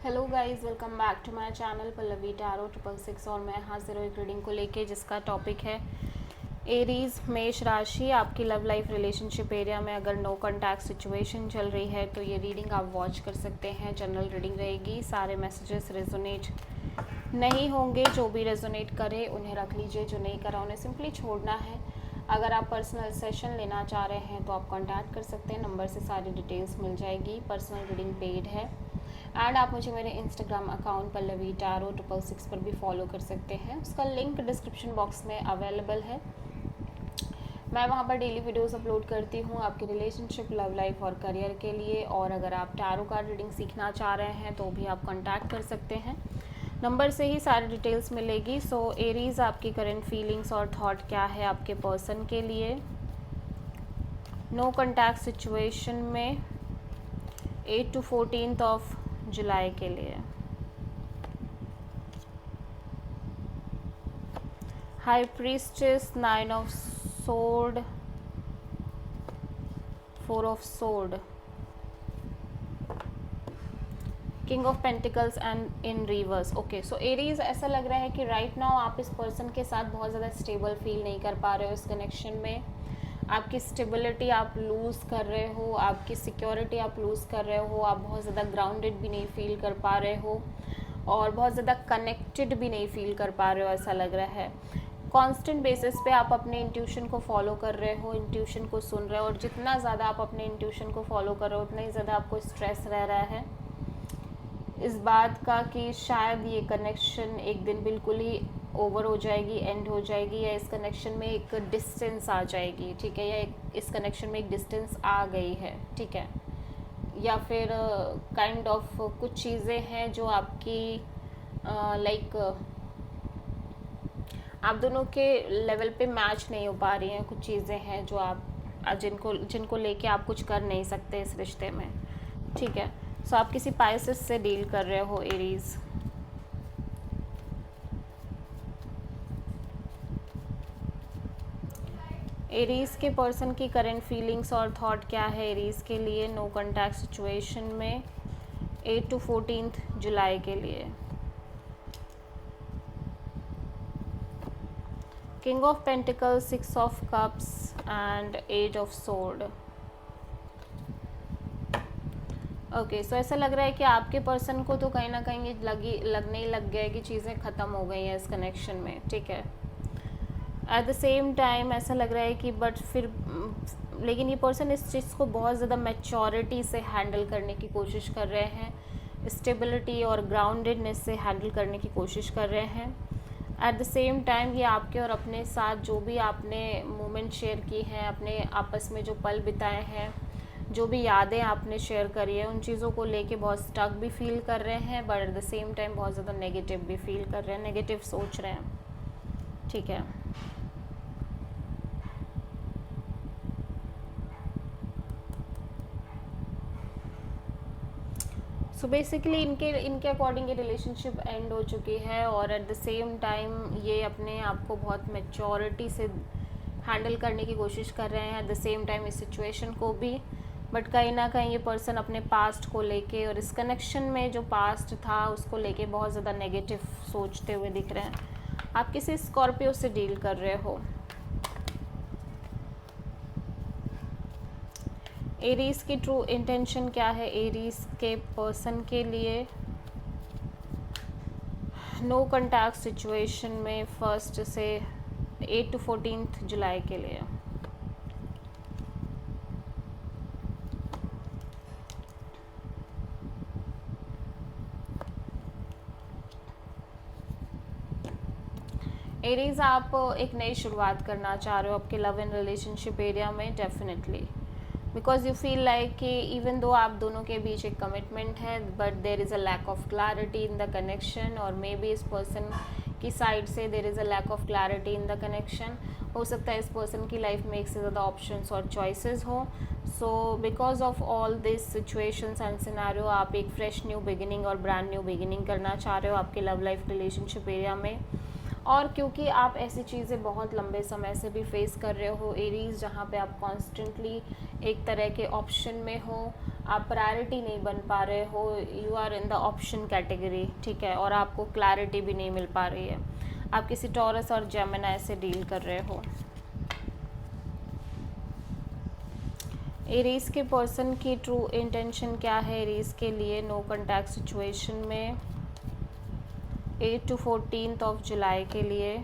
Hello guys, welcome back to my channel Pallavi tarot 666 और मैं हाजिर हूँ एक रीडिंग को लेके जिसका टॉपिक है एरीज मेष राशि। आपकी लव लाइफ रिलेशनशिप एरिया में अगर नो कॉन्टैक्ट सिचुएशन चल रही है तो ये रीडिंग आप वॉच कर सकते हैं। जनरल रीडिंग रहेगी, सारे मैसेजेस रेजोनेट नहीं होंगे। जो भी रेजोनेट करे उन्हें रख लीजिए, जो नहीं करा उन्हें सिंपली छोड़ना है। अगर आप पर्सनल सेशन लेना चाह रहे हैं तो आप कॉन्टैक्ट कर सकते हैं, नंबर से सारी डिटेल्स मिल जाएगी। पर्सनल रीडिंग पेड है एंड आप मुझे मेरे इंस्टाग्राम अकाउंट पल्लवी टैरो 666 पर भी फॉलो कर सकते हैं। उसका लिंक डिस्क्रिप्शन बॉक्स में अवेलेबल है। मैं वहाँ पर डेली वीडियोस अपलोड करती हूँ आपके रिलेशनशिप, लव लाइफ और करियर के लिए। और अगर आप टैरो कार्ड रीडिंग सीखना चाह रहे हैं तो भी आप कॉन्टैक्ट कर सकते हैं, नंबर से ही सारी डिटेल्स मिलेगी। सो एरीज, आपकी करंट फीलिंग्स और थॉट क्या है आपके पर्सन के लिए नो कॉन्टैक्ट सिचुएशन में 8 to 14 ऑफ जुलाई के लिए। High priestess, 9 of sword, 4 of sword, king of pentacles and in reverse. Okay, so Aries, ऐसा लग रहा है कि राइट नाउ आप इस पर्सन के साथ बहुत ज़्यादा स्टेबल फील नहीं कर पा रहे हो। इस कनेक्शन में आपकी स्टेबिलिटी आप लूज़ कर रहे हो, आपकी सिक्योरिटी आप लूज़ कर रहे हो। आप बहुत ज़्यादा ग्राउंडेड भी नहीं फील कर पा रहे हो और बहुत ज़्यादा कनेक्टेड भी नहीं फील कर पा रहे हो, ऐसा लग रहा है। कांस्टेंट बेसिस पे आप अपने इंट्यूशन को फॉलो कर रहे हो, इंट्यूशन को सुन रहे हो, और जितना ज़्यादा आप अपने इंट्यूशन को फॉलो कर रहे हो उतना ही ज़्यादा आपको स्ट्रेस रह रहा है इस बात का कि शायद ये कनेक्शन एक दिन बिल्कुल ही ओवर हो जाएगी, एंड हो जाएगी, या इस कनेक्शन में एक डिस्टेंस आ जाएगी, ठीक है, या इस कनेक्शन में एक डिस्टेंस आ गई है, ठीक है, या फिर काइंड ऑफ कुछ चीज़ें हैं जो आपकी लाइक आप दोनों के लेवल पे मैच नहीं हो पा रही हैं। कुछ चीज़ें हैं जो आप जिनको लेके आप कुछ कर नहीं सकते इस रिश्ते में, ठीक है। सो आप किसी पाइसेस से डील कर रहे हो एरीज। एरीज के पर्सन की करंट फीलिंग्स और थॉट क्या है एरीज के लिए नो कॉन्टैक्ट सिचुएशन में 8 to 14 जुलाई के लिए। King of pentacles, 6 of cups and 8 of sword. Okay, so ऐसा लग रहा है कि आपके पर्सन को तो कहीं ना कहीं लगने ही लग गया है कि चीज़ें ख़त्म हो गई हैं इस कनेक्शन में, ठीक है। एट द सेम टाइम ऐसा लग रहा है कि लेकिन ये पर्सन इस चीज़ को बहुत ज़्यादा मैच्योरिटी से हैंडल करने की कोशिश कर रहे हैं, स्टेबिलिटी और ग्राउंडेडनेस से हैंडल करने की कोशिश कर रहे हैं। एट द सेम टाइम ये आपके और अपने साथ जो भी आपने मोमेंट शेयर की हैं, अपने आपस में जो पल बिताए हैं, जो भी यादें आपने शेयर करी है, उन चीज़ों को लेके बहुत स्टक भी फील कर रहे हैं, but at the same time बहुत ज़्यादा नेगेटिव भी फील कर रहे हैं, नेगेटिव सोच रहे हैं, ठीक है। सो बेसिकली इनके अकॉर्डिंग ये रिलेशनशिप एंड हो चुकी है, और एट द सेम टाइम ये अपने आप को बहुत मैच्योरिटी से हैंडल करने की कोशिश कर रहे हैं, एट द सेम टाइम इस सिचुएशन को भी। बट कहीं ना कहीं ये पर्सन अपने पास्ट को लेके और इस कनेक्शन में जो पास्ट था उसको लेके बहुत ज़्यादा नेगेटिव सोचते हुए दिख रहे हैं। आप किसी स्कॉर्पियो से डील कर रहे हो। एरीज की ट्रू इंटेंशन क्या है एरीज के पर्सन के लिए नो कॉन्टैक्ट सिचुएशन में 1 से 8 to 14 जुलाई के लिए। एरीज, आप एक नई शुरुआत करना चाह रहे हो आपके लव एंड रिलेशनशिप एरिया में, definitely, because you feel like कि इवन दो आप दोनों के बीच एक कमिटमेंट है, but there is a lack of clarity in the connection, और मे बी इस पर्सन की साइड से there is a lack of clarity in the connection. हो सकता है इस पर्सन की लाइफ में एक से ज़्यादा ऑप्शंस और चॉइसेस हो। So because of all this situations and scenario आप एक फ्रेश न्यू बिगिनिंग और ब्रांड न्यू बिगिनिंग करना चाह रहे हो आपके लव लाइफ रिलेशनशिप एरिया में, और क्योंकि आप ऐसी चीज़ें बहुत लंबे समय से भी फेस कर रहे हो एरीज, जहाँ पे आप कॉन्स्टेंटली एक तरह के ऑप्शन में हो, आप प्रायोरिटी नहीं बन पा रहे हो, you are in the option category, ठीक है, और आपको क्लैरिटी भी नहीं मिल पा रही है। आप किसी टॉरस और जेमिनी से डील कर रहे हो। एरीज के पर्सन की ट्रू इंटेंशन क्या है एरीज के लिए नो कॉन्टैक्ट सिचुएशन में 8 to 14 ऑफ जुलाई के लिए?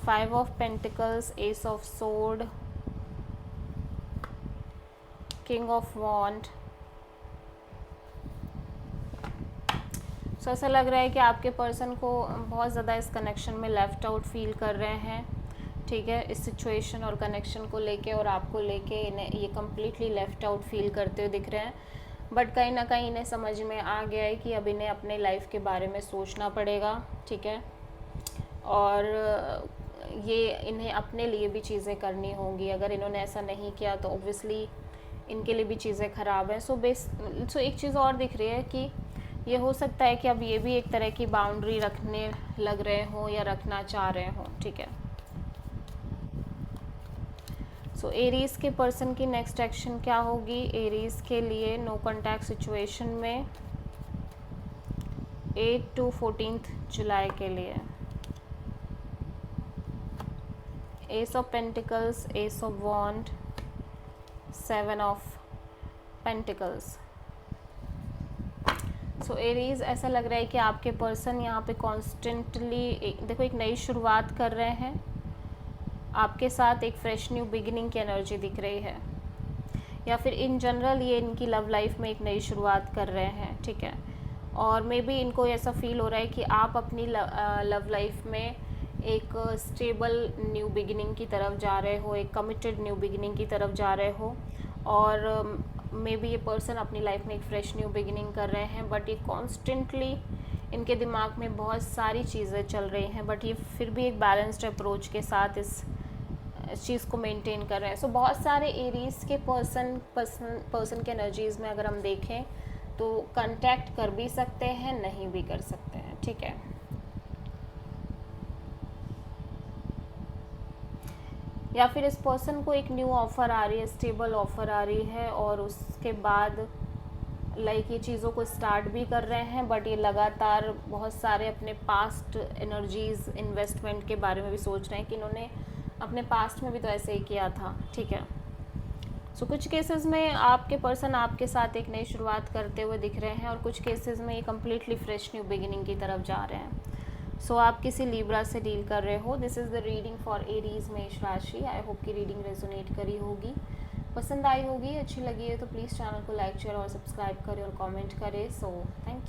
5 of pentacles, ace of sword, king of wand. So ऐसा लग रहा है कि आपके पर्सन को बहुत ज़्यादा इस कनेक्शन में लेफ़्ट आउट फील कर रहे हैं, ठीक है, इस सिचुएशन और कनेक्शन को लेके और आपको लेके इन्हें ये कम्प्लीटली लेफ़्ट आउट फील करते हुए दिख रहे हैं। बट कहीं ना कहीं इन्हें समझ में आ गया है कि अब इन्हें अपने लाइफ के बारे में सोचना पड़ेगा, ठीक है, और ये इन्हें अपने लिए भी चीज़ें करनी होंगी। अगर इन्होंने ऐसा नहीं किया तो ऑब्वियसली इनके लिए भी चीज़ें ख़राब हैं। सो एक चीज़ और दिख रही है कि ये हो सकता है कि अब ये भी एक तरह की बाउंड्री रखने लग रहे हों या रखना चाह रहे हों, ठीक है। सो एरीज़ के पर्सन की नेक्स्ट एक्शन क्या होगी एरीज़ के लिए नो कॉन्टैक्ट सिचुएशन में 8 to 14 जुलाई के लिए? Ace of pentacles, ace of wand, 7 of pentacles. So Aries ऐसा लग रहा है कि आपके पर्सन यहाँ पे कॉन्स्टेंटली देखो एक नई शुरुआत कर रहे हैं आपके साथ, एक फ्रेश न्यू बिगिनिंग की एनर्जी दिख रही है, या फिर इन जनरल ये इनकी लव लाइफ में एक नई शुरुआत कर रहे हैं, ठीक है। और मे बी इनको ऐसा फील हो रहा है कि आप अपनी लव लाइफ में एक स्टेबल न्यू बिगिनिंग की तरफ जा रहे हो, एक कमिटेड न्यू बिगिनिंग की तरफ जा रहे हो, और मे बी ये पर्सन अपनी लाइफ में एक फ्रेश न्यू बिगिनिंग कर रहे हैं। बट ये कॉन्स्टेंटली इनके दिमाग में बहुत सारी चीज़ें चल रही हैं, बट ये फिर भी एक बैलेंस्ड अप्रोच के साथ इस चीज़ को मेंटेन कर रहे हैं। सो बहुत सारे एरीज़ के पर्सन के एनर्जीज़ में अगर हम देखें तो कांटेक्ट कर भी सकते हैं, नहीं भी कर सकते हैं, ठीक है। या फिर इस पर्सन को एक न्यू ऑफ़र आ रही है, स्टेबल ऑफ़र आ रही है, और उसके बाद लाइक ये चीज़ों को स्टार्ट भी कर रहे हैं, बट ये लगातार बहुत सारे अपने पास्ट एनर्जीज़ इन्वेस्टमेंट के बारे में भी सोच रहे हैं कि इन्होंने अपने पास्ट में भी तो ऐसे ही किया था, ठीक है। सो कुछ केसेस में आपके पर्सन आपके साथ एक नई शुरुआत करते हुए दिख रहे हैं, और कुछ केसेस में ये कम्प्लीटली फ्रेश न्यू बिगिनिंग की तरफ जा रहे हैं। सो आप किसी लिब्रा से डील कर रहे हो। This is the reading for Aries मेष राशि। आई होप की रीडिंग रेजोनेट करी होगी, पसंद आई होगी, अच्छी लगी है तो प्लीज़ चैनल को लाइक शेयर और सब्सक्राइब करें और कमेंट करें। So thank you.